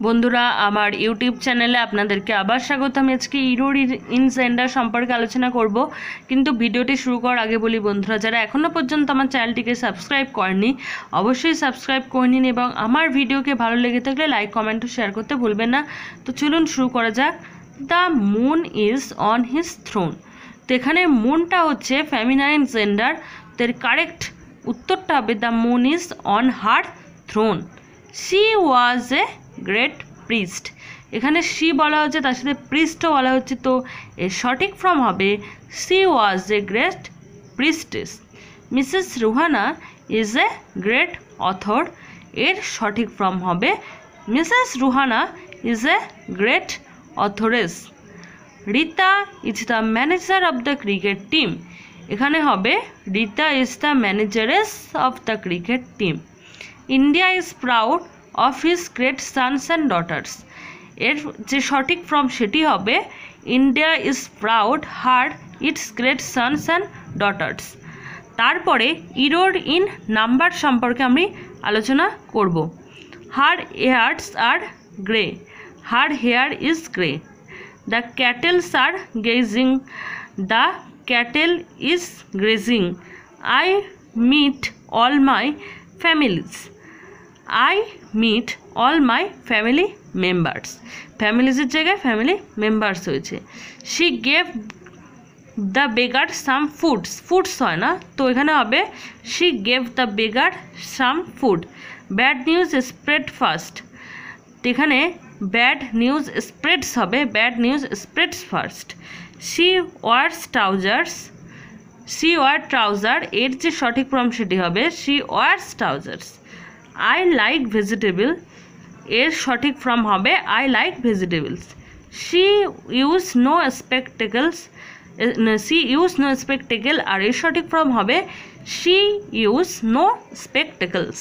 বন্ধুরা আমার ইউটিউব চ্যানেলে আপনাদেরকে আবার স্বাগত। আমি আজকে ইরোড ইন জেন্ডার সম্পর্কে আলোচনা করব, কিন্তু ভিডিওটি শুরু করার আগে বলি বন্ধুরা, যারা এখনও পর্যন্ত আমার চ্যানেলটিকে সাবস্ক্রাইব করেনি অবশ্যই সাবস্ক্রাইব করে নিন এবং আমার ভিডিওকে ভালো লেগে থাকলে লাইক কমেন্ট ও শেয়ার করতে ভুলবেন না। তো চলুন শুরু করা যাক। The moon is on his throne. তো এখানে মুনটা হচ্ছে ফেমিনাইন জেন্ডার, তো এর কারেক্ট উত্তরটা হবে the moon is on her throne. She was a great priest. এখানে শি বলা হচ্ছে, তার সাথে প্রিস্টও বলা হচ্ছে, তো এর সঠিক ফর্ম হবে she was a great priestess. Mrs Ruhana is a great author. এর সঠিক ফর্ম হবে Mrs Ruhana is a great authoress. Rita is the manager of the cricket team. এখানে হবে Rita is the manageress of the cricket team. India is proud of his great sons and daughters. এর যে সঠিক form সেটি হবে India is proud her its great sons and daughters. তারপরে error in number সম্পর্কে আমি আলোচনা করব। Her hairs are grey. Her hair is grey. The cattles are gazing. The cattle is grazing. I meet all my families. I meet all my family members. ফ্যামিলিজের জায়গায় family members হয়েছে। She gave the beggar some foods. Foods হয় না, তো এখানে হবে she gave the beggar some food. Bad news spread fast. এখানে bad news spreads হবে, bad news spreads fast. She wears trousers. She wore trouser. এর যে সঠিক ফর্ম সেটি হবে she wears trousers. I like vegetable. এর সঠিক ফর্ম হবে I like vegetables. She used no spectacles. She used no spectacle আর এর সঠিক ফর্ম হবে she used no spectacles.